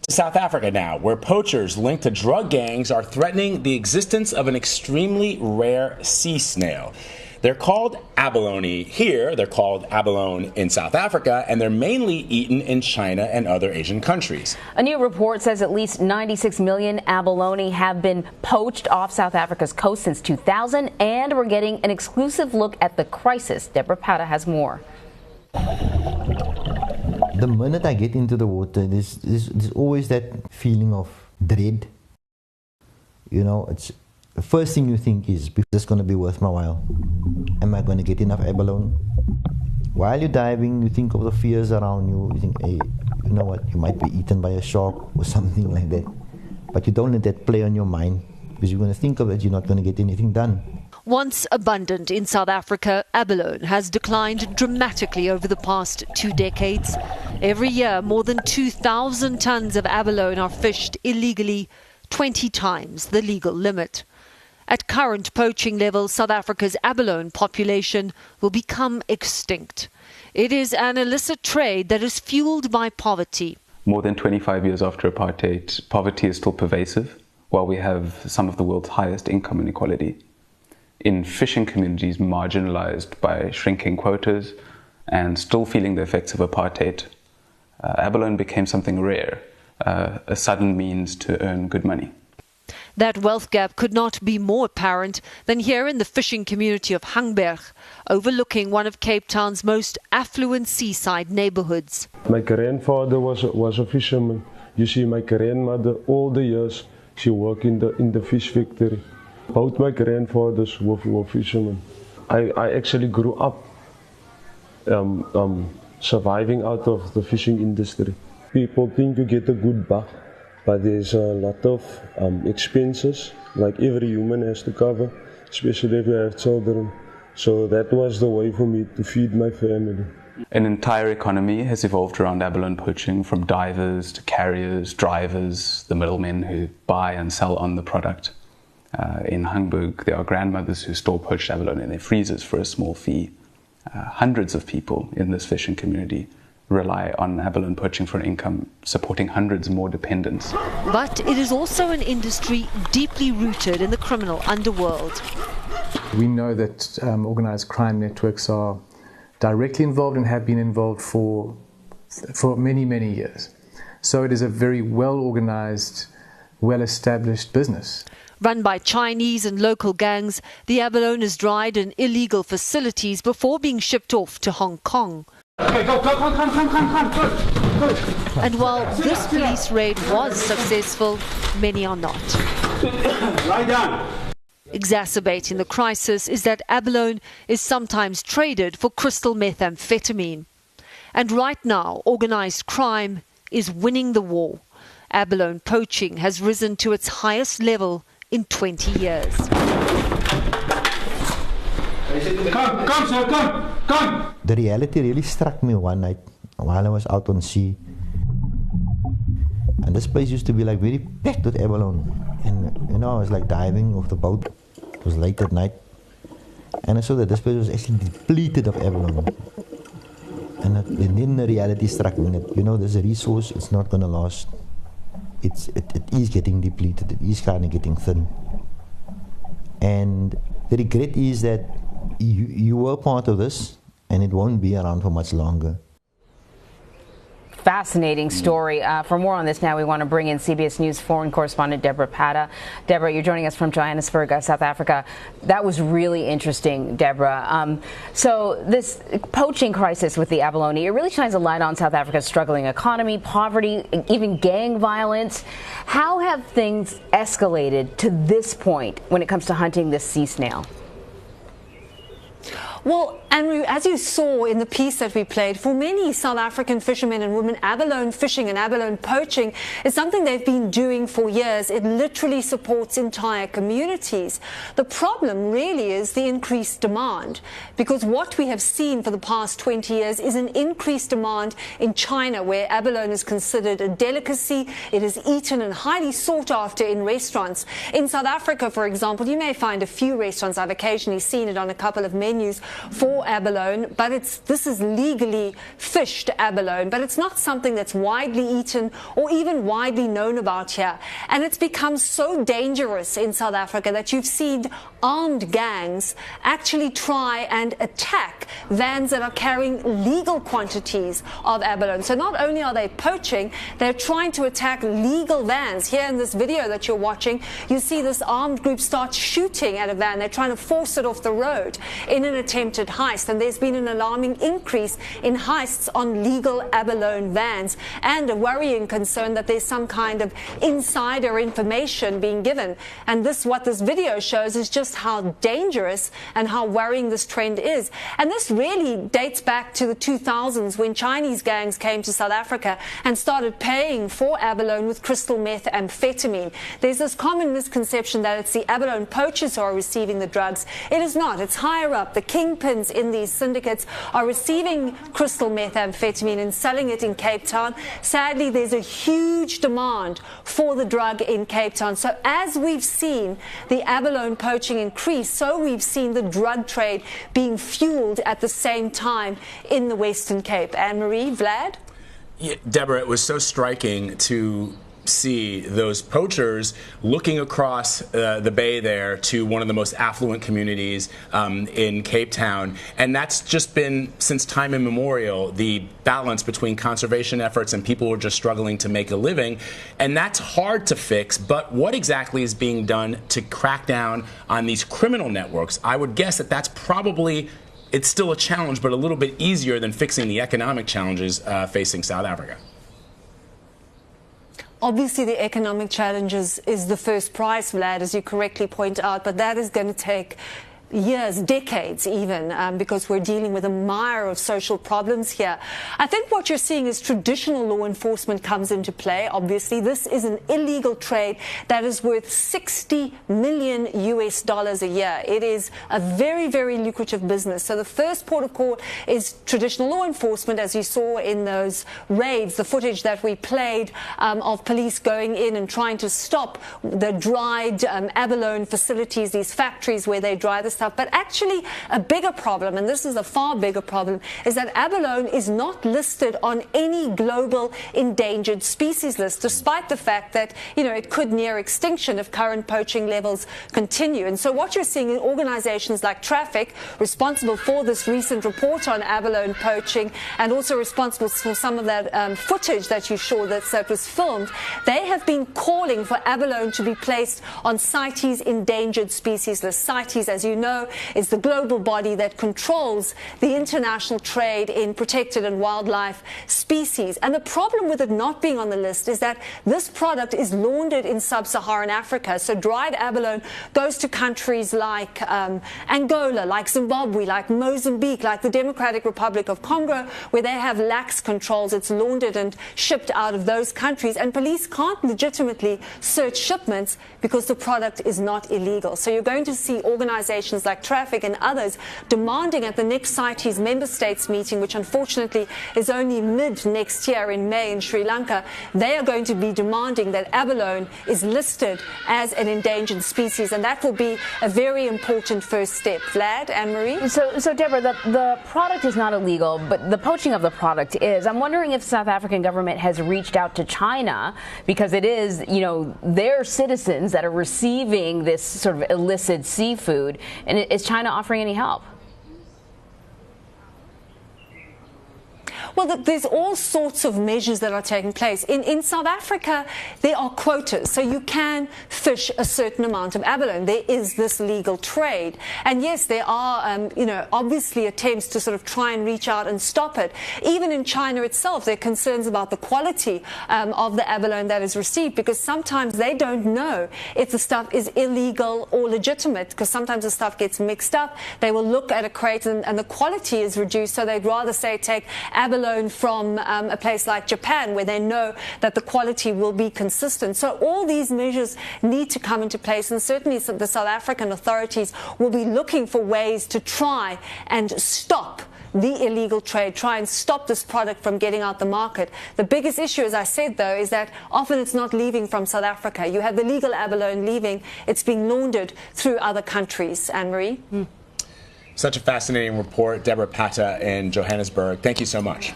South Africa now, where poachers linked to drug gangs are threatening the existence of an extremely rare sea snail. They're called abalone here, they're called abalone in South Africa, and they're mainly eaten in China and other Asian countries. A new report says at least 96 million abalone have been poached off South Africa's coast since 2000, and we're getting an exclusive look at the crisis. Debora Patta has more. The minute I get into the water, there's always that feeling of dread. You know, it's the first thing you think is, is this going to be worth my while? Am I going to get enough abalone? While you're diving, you think of the fears around you. You think, hey, you know what, you might be eaten by a shark or something like that. But you don't let that play on your mind, because you're going to think of it, you're not going to get anything done. Once abundant in South Africa, abalone has declined dramatically over the past 2 decades. Every year, more than 2,000 tons of abalone are fished illegally, 20 times the legal limit. At current poaching levels, South Africa's abalone population will become extinct. It is an illicit trade that is fueled by poverty. More than 25 years after apartheid, poverty is still pervasive, while we have some of the world's highest income inequality. In fishing communities marginalized by shrinking quotas and still feeling the effects of apartheid, abalone became something rare, a sudden means to earn good money. That wealth gap could not be more apparent than here in the fishing community of Hangberg, overlooking one of Cape Town's most affluent seaside neighborhoods. My grandfather was a fisherman. You see, my grandmother, all the years, she worked in the fish factory. Both my grandfathers were fishermen. I actually grew up surviving out of the fishing industry. People think you get a good buck, but there's a lot of expenses, like every human has to cover, especially if you have children. So that was the way for me to feed my family. An entire economy has evolved around abalone poaching, from divers to carriers, drivers, the middlemen who buy and sell on the product. In Hamburg, there are grandmothers who store poached abalone in their freezers for a small fee. Hundreds of people in this fishing community rely on abalone poaching for an income, supporting hundreds more dependents. But it is also an industry deeply rooted in the criminal underworld. We know that organized crime networks are directly involved and have been involved for many, many years. So it is a very well-organized, well-established business. Run by Chinese and local gangs, the abalone is dried in illegal facilities before being shipped off to Hong Kong. Okay, go, come. And while this police raid was successful, many are not. Lie down. Exacerbating the crisis is that abalone is sometimes traded for crystal methamphetamine. And right now, organized crime is winning the war. Abalone poaching has risen to its highest level in 20 years. Come, sir, come. The reality really struck me one night while I was out on sea. And this place used to be like very packed with abalone. And you know, I was like diving off the boat. It was late at night. And I saw that this place was actually depleted of abalone. And then the reality struck me that, you know, there's a resource, it's not going to last. It is getting depleted, it is kind of getting thin. And the regret is that you were part of this, and it won't be around for much longer. Fascinating story. For more on this now, we want to bring in CBS News foreign correspondent Debora Patta. Debora, you're joining us from Johannesburg, South Africa. That was really interesting, Debora. So this poaching crisis with the abalone, it really shines a light on South Africa's struggling economy, poverty, even gang violence. How have things escalated to this point when it comes to hunting this sea snail? Well, Andrew, as you saw in the piece that we played, for many South African fishermen and women, abalone fishing and abalone poaching is something they've been doing for years. It literally supports entire communities. The problem really is the increased demand, because what we have seen for the past 20 years is an increased demand in China, where abalone is considered a delicacy. It is eaten and highly sought after in restaurants. In South Africa, for example, you may find a few restaurants, I've occasionally seen it on a couple of menus, for abalone, but this is legally fished abalone, but it's not something that's widely eaten or even widely known about here. And it's become so dangerous in South Africa that you've seen armed gangs actually try and attack vans that are carrying legal quantities of abalone. So not only are they poaching, they're trying to attack legal vans. Here in this video that you're watching, you see this armed group start shooting at a van. They're trying to force it off the road in an attempted heist. And there's been an alarming increase in heists on legal abalone vans, and a worrying concern that there's some kind of insider information being given. And what this video shows is just how dangerous and how worrying this trend is. And this really dates back to the 2000s when Chinese gangs came to South Africa and started paying for abalone with crystal methamphetamine. There's this common misconception that it's the abalone poachers who are receiving the drugs. It is not. It's higher up. The kingpins in these syndicates are receiving crystal methamphetamine and selling it in Cape Town. Sadly, there's a huge demand for the drug in Cape Town. So as we've seen the abalone poaching increase, so we've seen the drug trade being fueled at the same time in the Western Cape. Anne-Marie, Vlad? Yeah, Deborah, it was so striking to see those poachers looking across the bay there to one of the most affluent communities in Cape Town. And that's just been, since time immemorial, the balance between conservation efforts and people who are just struggling to make a living. And that's hard to fix. But what exactly is being done to crack down on these criminal networks? I would guess that that's probably, it's still a challenge, but a little bit easier than fixing the economic challenges facing South Africa. Obviously, the economic challenges is the first prize, Vlad, as you correctly point out, but that is going to take years, decades even, because we're dealing with a mire of social problems here. I think what you're seeing is traditional law enforcement comes into play. Obviously, this is an illegal trade that is worth $60 million a year. It is a very, very lucrative business. So the first port of call is traditional law enforcement, as you saw in those raids, the footage that we played of police going in and trying to stop the dried abalone facilities, these factories where they dry the stuff. But actually, a bigger problem, and this is a far bigger problem, is that abalone is not listed on any global endangered species list, despite the fact that, it could near extinction if current poaching levels continue. And so what you're seeing in organizations like Traffic, responsible for this recent report on abalone poaching, and also responsible for some of that footage that you saw that was filmed, they have been calling for abalone to be placed on CITES endangered species list. CITES, as you know, is the global body that controls the international trade in protected and wildlife species. And the problem with it not being on the list is that this product is laundered in sub-Saharan Africa. So dried abalone goes to countries like Angola, like Zimbabwe, like Mozambique, like the Democratic Republic of Congo, where they have lax controls. It's laundered and shipped out of those countries, and police can't legitimately search shipments because the product is not illegal. So you're going to see organizations like Traffic and others demanding at the next CITES member states meeting, which unfortunately is only mid next year in May in Sri Lanka, they are going to be demanding that abalone is listed as an endangered species, and that will be a very important first step. Vlad, Anne-Marie? So Deborah, the product is not illegal, but the poaching of the product is. I'm wondering if the South African government has reached out to China, because it is, their citizens that are receiving this sort of illicit seafood, and is China offering any help? Well, there's all sorts of measures that are taking place. In South Africa, there are quotas, so you can fish a certain amount of abalone. There is this legal trade. And yes, there are, obviously attempts to sort of try and reach out and stop it. Even in China itself, there are concerns about the quality of the abalone that is received, because sometimes they don't know if the stuff is illegal or legitimate, because sometimes the stuff gets mixed up. They will look at a crate and the quality is reduced, so they'd rather say take abalone from a place like Japan, where they know that the quality will be consistent. So all these measures need to come into place, and certainly the South African authorities will be looking for ways to try and stop the illegal trade, try and stop this product from getting out the market. The biggest issue, as I said, though, is that often it's not leaving from South Africa. You have the legal abalone leaving, it's being laundered through other countries. Anne-Marie? Such a fascinating report. Debora Patta in Johannesburg. Thank you so much.